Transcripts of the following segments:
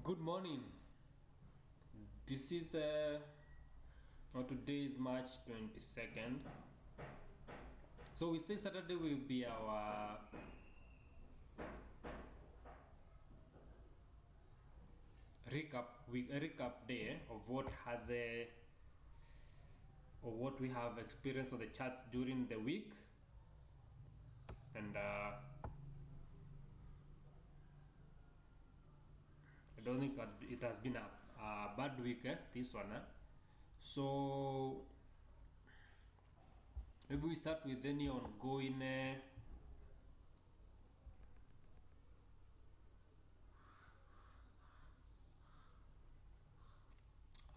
Good morning. This is today is March 22nd. So we say Saturday will be our recap day of what has or what we have experienced on the charts during the week, and I don't think that it has been a bad week, this one. So maybe we start with any ongoing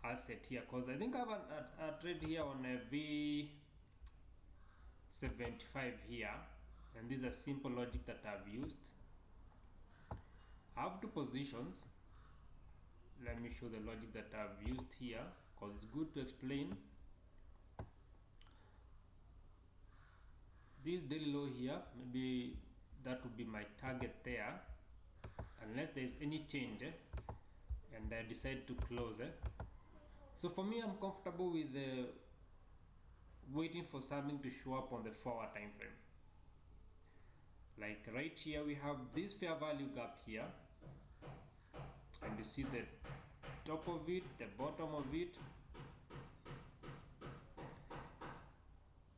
asset here, because I think I have a trade here on a V75 here, and this is a simple logic that I've used. I have two positions. Let me show the logic that I've used here, because it's good to explain. This daily low here, maybe that would be my target there, unless there is any change and I decide to close. So for me, I'm comfortable with waiting for something to show up on the 4-hour time frame. Like right here, we have this fair value gap here, and you see the top of it, the bottom of it.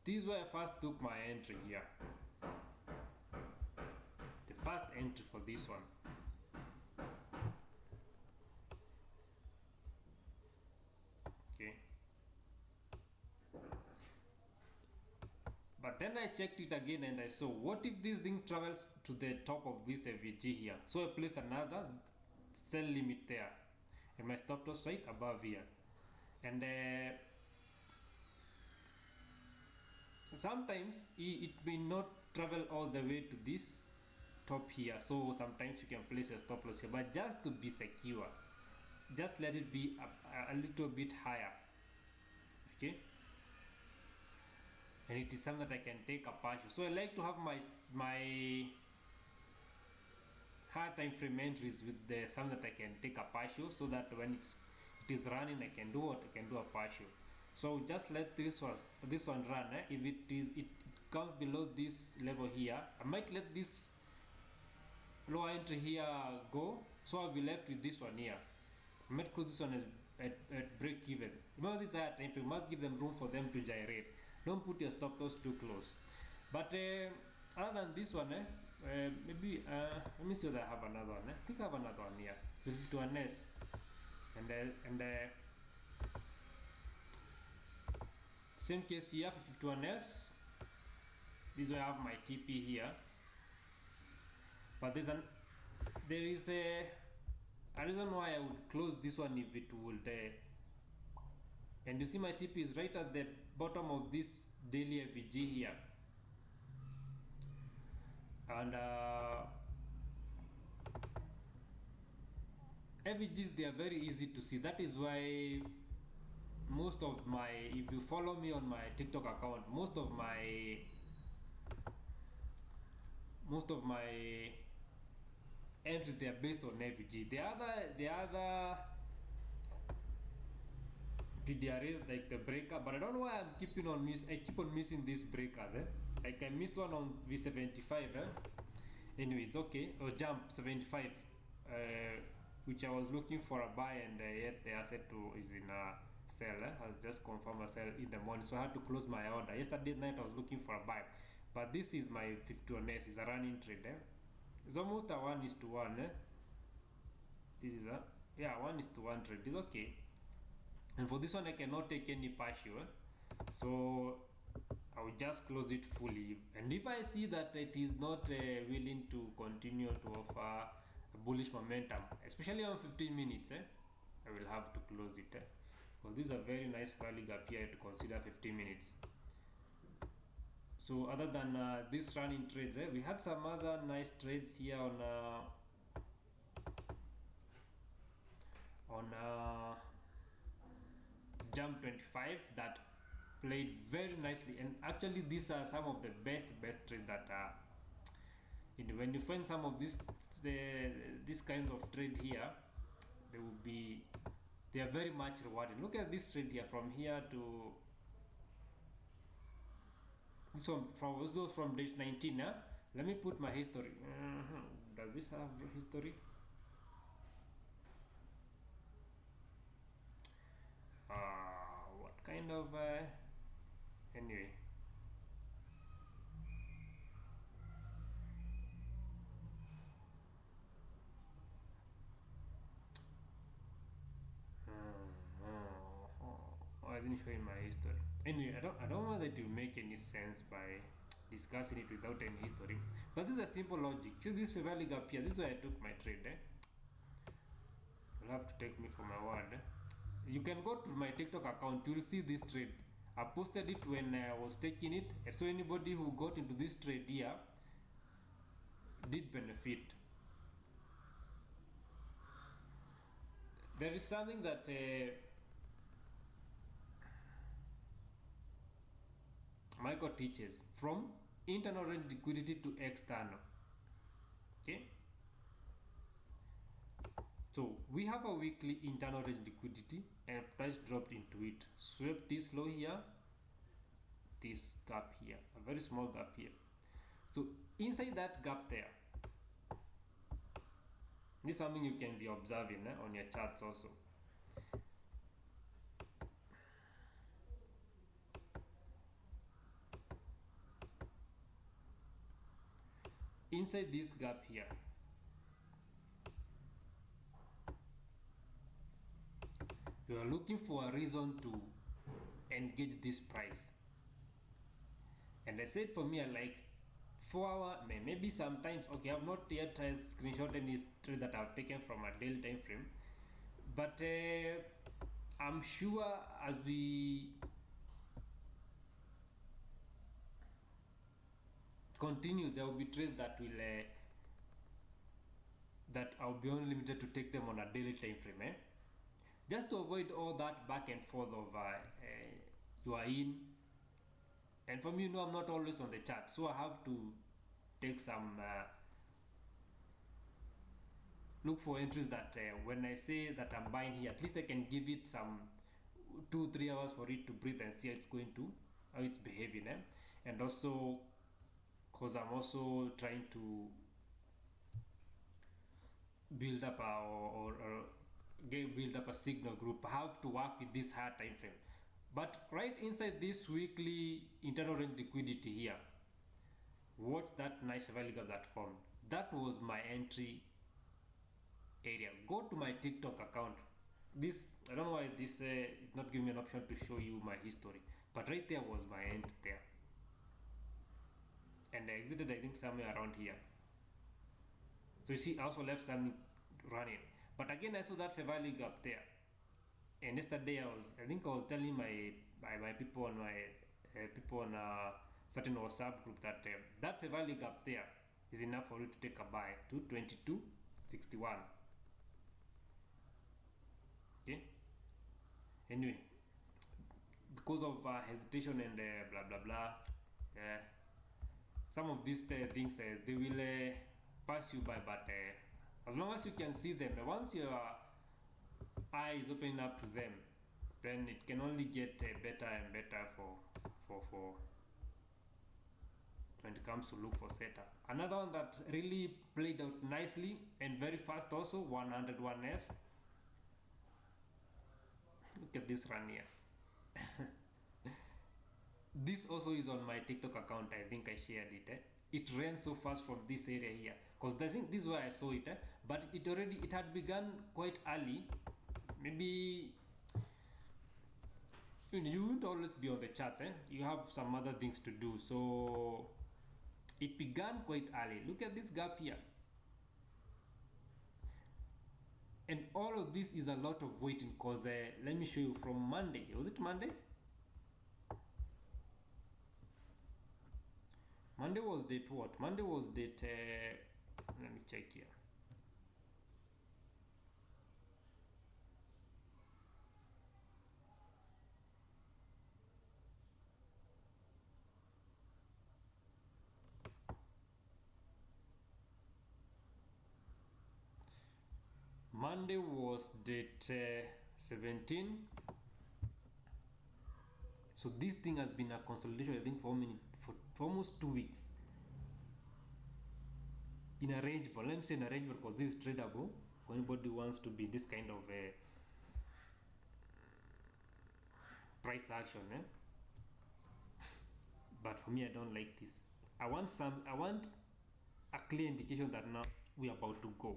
This is where I first took my entry here, the first entry for this one. Okay, but then I checked it again and I saw, what if this thing travels to the top of this FVG here? So I placed another sell limit there, and my stop loss right above here. And sometimes it may not travel all the way to this top here, so sometimes you can place a stop loss here, but just to be secure, just let it be a little bit higher. Okay, and it is something that I can take a partial. So I like to have my high time frame entries with the something that I can take a partial, so that when it is running, I can do what I can do a partial. So just let this one run. If it comes below this level here, I might let this lower entry here go, so I'll be left with this one here. I might close this one at break even. Remember, this higher time frame, you must give them room for them to gyrate. Don't put your stop loss too close. But other than this one, maybe let me see whether I have another one. I think I have another one here with 51s, and same case here for 51s. This is where I have my TP here, but there is a reason why I would close this one if it would. And you see my TP is right at the bottom of this daily FVG here, and FVGs, they are very easy to see. That is why most of my, if you follow me on my TikTok account, most of my entries, they are based on FVG. The other PDRs like the breaker, but I don't know why I keep on missing these breakers. Like I missed one on V75. Anyways, okay, or jump 75, which I was looking for a buy, and yet the asset is in a sell. I was just confirmed a sell in the morning, so I had to close my order. Yesterday night I was looking for a buy, but this is my 51s. It's a running trade. It's almost a 1:1. This is a 1:1 trade. It's okay. And for this one, I cannot take any partial, so I will just close it fully. And if I see that it is not willing to continue to offer a bullish momentum, especially on 15 minutes, I will have to close it. Because this is a very nice value gap here to consider 15 minutes. So other than this running trades, we had some other nice trades here on Jump 25 that played very nicely. And actually, these are some of the best trades that when you find some of these kinds of trade here, they are very much rewarding. Look at this trade here, from here to this one, from day 19. Let me put my history. Does this have history? What kind of anyway. Why isn't showing my history? Anyway, I don't want that to make any sense by discussing it without any history. But this is a simple logic. See this fair value gap here. This is where I took my trade. You'll have to take me for my word. You can go to my TikTok account. You'll see this trade. I posted it when I was taking it. And so anybody who got into this trade here did benefit. There is something that Michael teaches, from internal range liquidity to external. Okay, so we have a weekly internal range liquidity and price dropped into it, swept this low here, this gap here, a very small gap here. So inside that gap there, this is something you can be observing on your charts also. Inside this gap here, you are looking for a reason to engage this price. And I said for me, I like 4 hour, maybe sometimes, okay, I have not yet screenshot any trade that I've taken from a daily time frame, but I'm sure as we continue, there will be trades that will that I'll be only limited to take them on a daily time frame, just to avoid all that back and forth of you are in, and for me, I'm not always on the chart, so I have to take some look for entries that when I say that I'm buying here, at least I can give it some 2-3 hours for it to breathe and see how it's going to, how it's behaving, and also because I'm also trying to build up build up a signal group. I have to work with this higher time frame, but right inside this weekly internal range liquidity here, watch that nice value gap that formed. That was my entry area. Go to my TikTok account. This, I don't know why this is not giving me an option to show you my history, but right there was my end there, and I exited, I think, somewhere around here. So you see, I also left something running, but again I saw that fair value gap there, and yesterday I think I was telling my people on my people on a certain WhatsApp group that that fair value gap there is enough for you to take a buy to 22.61. Okay, anyway, because of hesitation and blah blah blah, some of these things they will pass you by, but as long as you can see them, once your eye is opening up to them, then it can only get better and better for when it comes to look for setup. Another one that really played out nicely and very fast also, 101S. Look at this run here. This also is on my TikTok account. I think I shared it. It ran so fast from this area here, because I think this is where I saw it, but it had begun quite early. Maybe you won't always be on the charts, you have some other things to do, so it began quite early. Look at this gap here, and all of this is a lot of waiting, because let me show you from Monday. Was it Monday? Monday was date what? Monday was date, let me check here. Monday was date 17. So this thing has been a consolidation, I think, for almost 2 weeks. In a range, but let me say in a range because this is tradable for anybody who wants to be this kind of a price action. But for me, I don't like this. I want a clear indication that now we're about to go.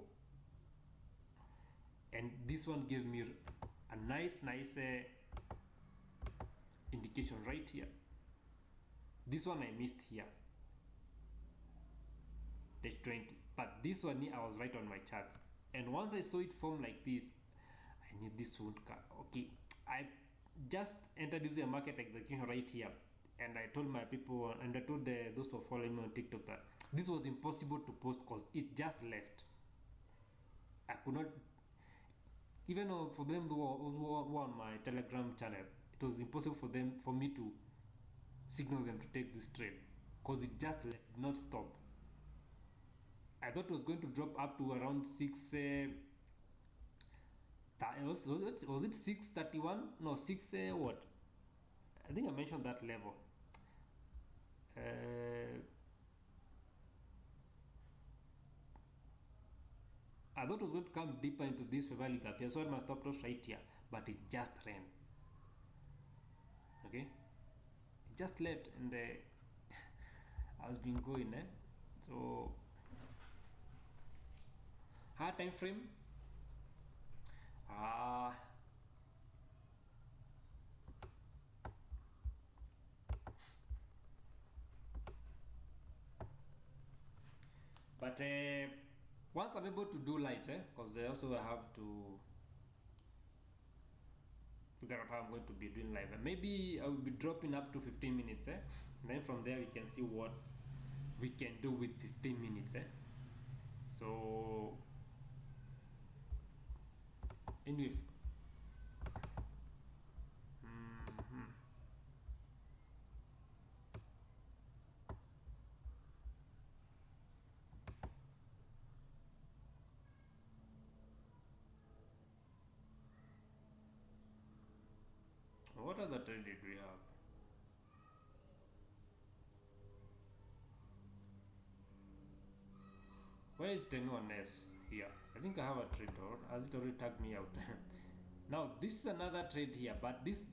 And this one gives me a nice indication right here. This one I missed here, page 20, but this one I was right on my charts, and once I saw it form like this, I knew this would come. Okay, I just entered using a market execution right here, and I told my people, and I told those who are following me on TikTok that this was impossible to post because it just left. I could not, even for them who were on my Telegram channel, it was impossible for me to signal them to take this trade because it just did not stop. I thought it was going to drop up to around 6 was it 631? No, 6 what? I think I mentioned that level. I thought it was going to come deeper into this fair value gap here, so I must stop loss right here, but it just ran. Okay, it just left, and I was been going. So higher time frame. But once I'm able to do live, because I also have to figure out how I'm going to be doing live. Maybe I will be dropping up to 15 minutes. And then from there we can see what we can do with 15 minutes. So anyway, what other trade did we have? Where is 10-1S here? I think I have a trade, or has it already tagged me out? Now this is another trade here, but this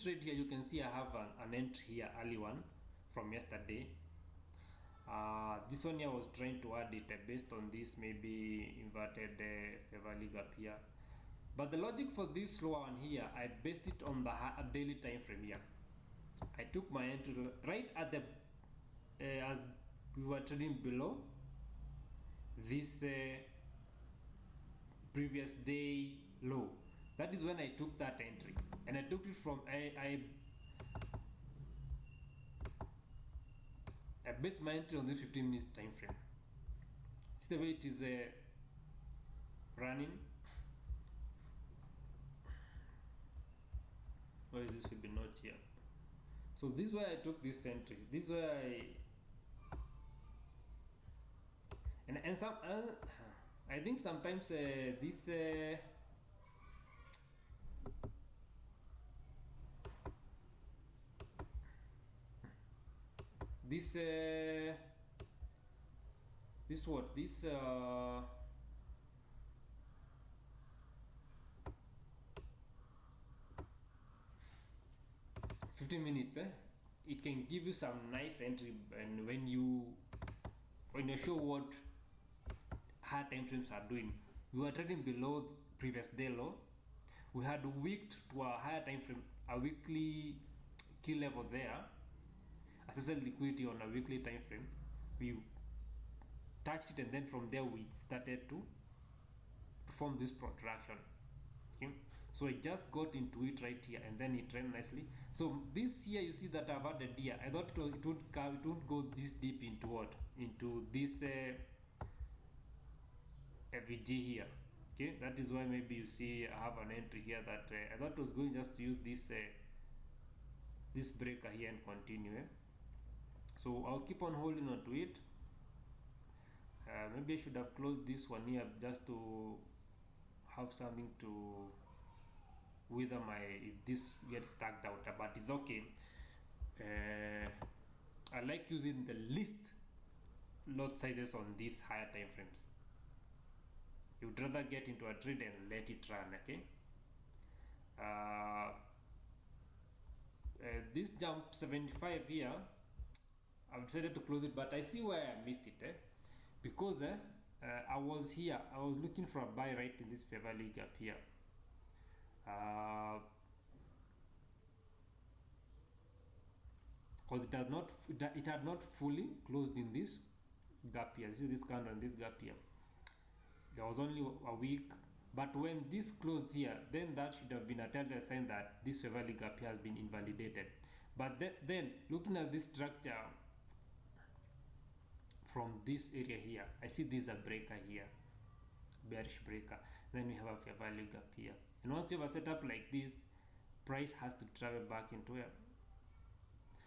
trade here, you can see I have an entry here, early one from yesterday. This one here I was trying to add it based on this maybe inverted fair value gap here. But the logic for this lower one here, I based it on the daily time frame here. I took my entry right at the as we were trading below this previous day low. That is when I took that entry, and I took it from I based my entry on this 15 minutes time frame. See the way it is running. Where is this Fibonacci here? So this is where I took this entry. This is where and some I think sometimes this what this 15 minutes it can give you some nice entry, and when you show what high time frames are doing. We were trading below previous day low. We had wicked to a higher time frame, a weekly key level there, assessed liquidity on a weekly time frame. We touched it, and then from there we started to perform this protraction. Okay, so I just got into it right here, and then it ran nicely. So this here, you see that I've added here. I thought it won't go this deep into what? Into this FVG here. Okay, that is why maybe you see I have an entry here that I thought was going just to use this this breaker here and continue. So I'll keep on holding on to it. Maybe I should have closed this one here just to have something to wither my, if this gets stacked out, but it's okay. I like using the least lot sizes on these higher time frames. You would rather get into a trade and let it run, okay? This jump 75 here, I've decided to close it, but I see where I missed it, because I was here, I was looking for a buy right in this fair value gap here. Because it had not fully closed in this gap here. This is this candle and this gap here. There was only a week, but when this closed here, then that should have been a telltale sign that this fair value gap here has been invalidated. But then looking at this structure from this area here, I see this is a breaker here, bearish breaker. Then we have a fair value gap here, and once you have a setup like this, price has to travel back into it.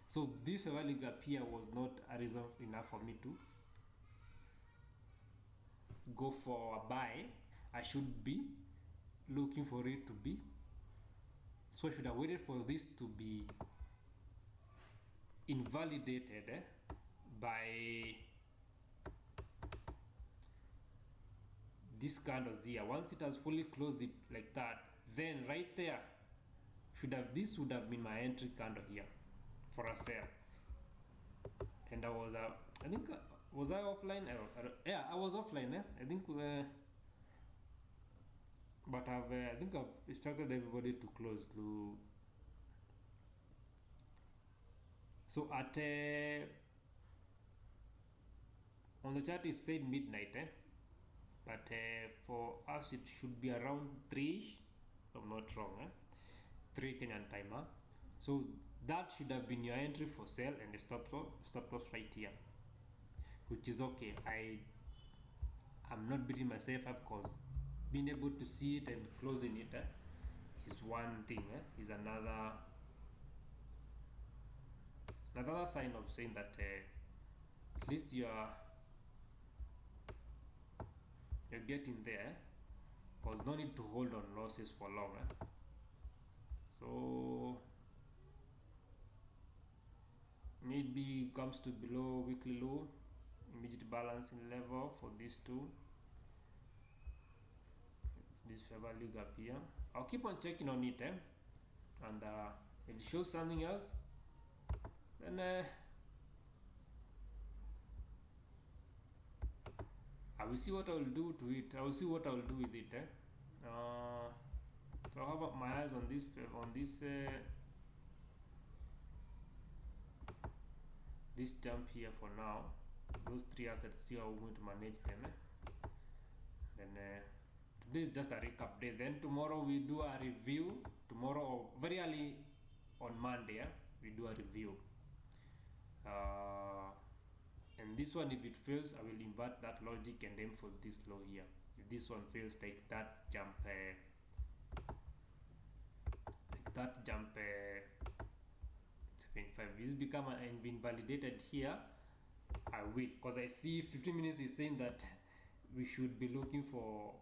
So this fair value gap here was not a reason enough for me to go for a buy. I should be looking for it to be, so I should have waited for this to be invalidated by this candles here. Once it has fully closed it like that, then right there this would have been my entry candle here for a sell. And I was I think was I offline? Yeah, I was offline. I think but I think I've instructed everybody to close to. So at on the chart it said midnight, but for us it should be around 3ish, if I'm not wrong, 3 Kenyan timer. So that should have been your entry for sell and the stop loss right here, which is okay. I'm not beating myself up, because being able to see it and closing it is one thing, is another sign of saying that at least you're getting there, because no need to hold on losses for long. So maybe comes to below weekly low, immediate balancing level for these two, this fair value gap here. I'll keep on checking on it, and if it shows something else, then I will see what I will do to it. I will see what I will do with it. So I have my eyes on this this jump here for now. Those three assets, see how we're going to manage them. Then today is just a recap day. Then tomorrow we do a review. Tomorrow, or very early on Monday, we do a review. And this one, if it fails, I will invert that logic and aim for this low here. If this one fails, take that jump 75. This become and been validated here, I will, because I see 15 minutes is saying that we should be looking for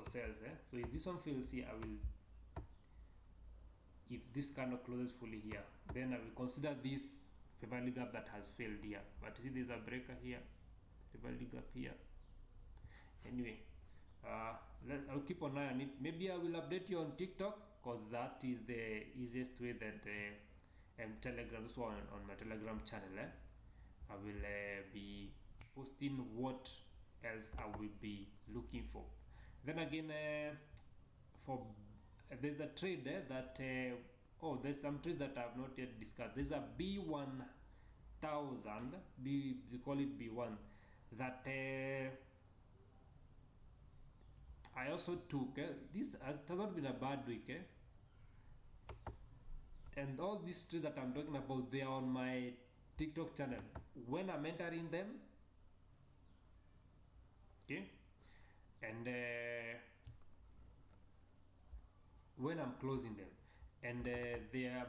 sales. So if this one fails here, I will, if this candle closes fully here, then I will consider this fair value gap that has failed here. But you see there's a breaker here, fair value gap here. Anyway, I'll keep an eye on it. Maybe I will update you on TikTok, because that is the easiest way that Telegram, so on my Telegram channel, I will be posting what else I will be looking for. Then again, there's a trade that there's some trades that I have not yet discussed. There's a B1000, we call it B1, that I also took. This has not been a bad week, and all these trades that I'm talking about, they are on my TikTok channel. When I'm entering them, okay, and when I'm closing them, and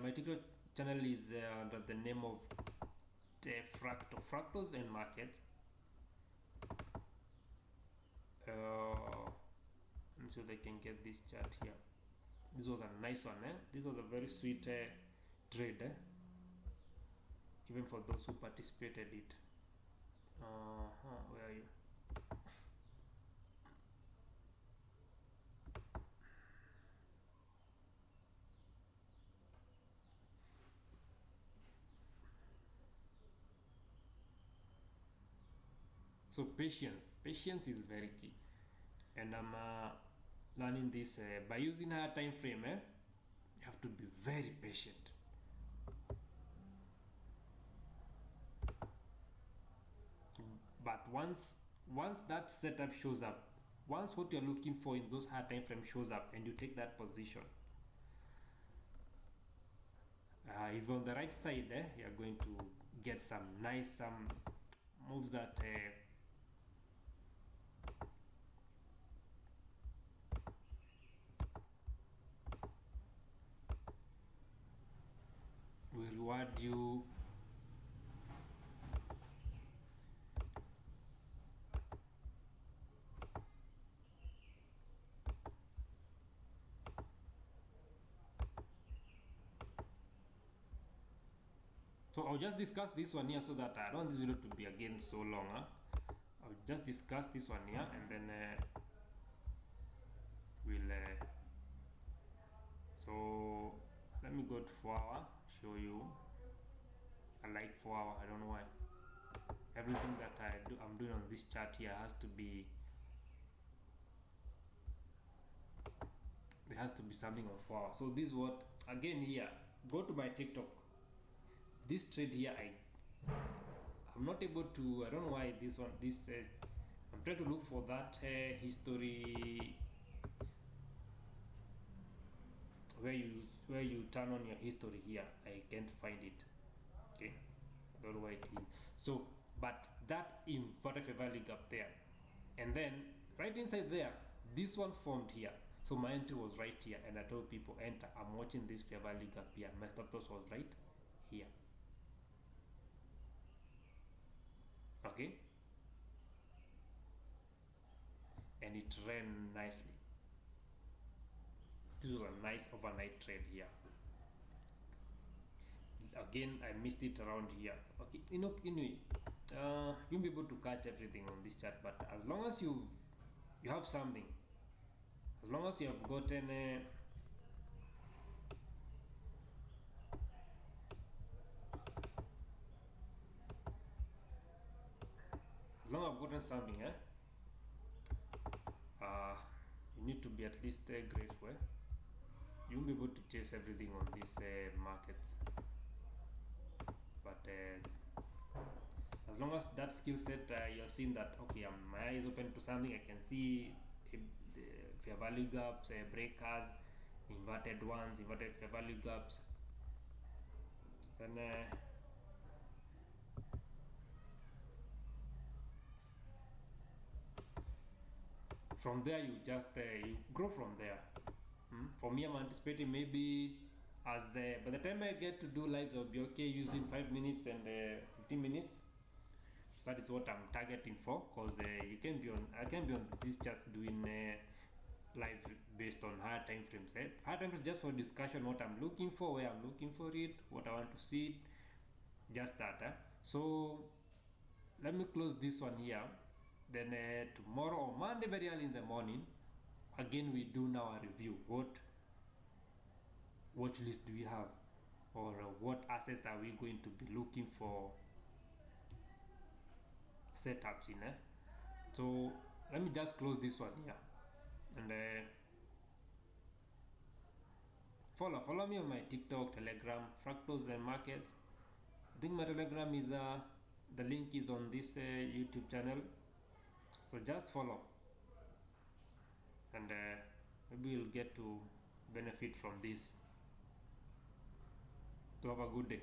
my TikTok channel is under the name of Fractals and Market. I'm sure they can get this chart here. This was a nice one, this was a very sweet trade, even for those who participated it. Where are you? So patience is very key, and I'm learning this by using higher time frame. You have to be very patient. But once that setup shows up, once what you're looking for in those higher time frame shows up, and you take that position, if on the right side, you're going to get some nice moves that will reward you. So I'll just discuss this one here so that I don't want this video to be again so long. I'll just discuss this one here, and then we'll so let me go to 4 hour, show you. I like 4 hour, I don't know why. Everything that I'm doing on this chart here has to be, there has to be something on 4 hours. So this is what, again here, go to my TikTok. This trade here, I'm not able to, I don't know why this one, I'm trying to look for that history, where you turn on your history here. I can't find it. Okay, I don't know why it is. So, but that inverted fair value gap there, and then right inside there, this one formed here. So my entry was right here, and I told people enter. I'm watching this fair value gap here. My stop loss was right here. Okay, and it ran nicely. This was a nice overnight trade here. Again, I missed it around here. Okay, anyway, you'll be able to catch everything on this chart, but as long as you have something, as long as you have gotten as long as I've gotten something, you need to be at least grateful. You'll be able to chase everything on these markets, but as long as that skill set, you're seeing that okay, my eyes open to something, I can see the fair value gaps, breakers, inverted ones, inverted fair value gaps, then from there you just you grow from there. For me, I'm anticipating maybe as by the time I get to do lives, I'll be okay using 5 minutes and 15 minutes. That is what I'm targeting for, because I can be on this just doing live based on higher time frames. Higher time frames just for discussion, what I'm looking for, where I'm looking for it, what I want to see, just that. So let me close this one here. Then tomorrow or Monday very early in the morning, again we do now a review. What watch list do we have, or what assets are we going to be looking for setups in? So let me just close this one here, and follow me on my TikTok, Telegram, Fractals and Markets. I think my Telegram is the link is on this YouTube channel, so just follow, and maybe you'll get to benefit from this. So have a good day.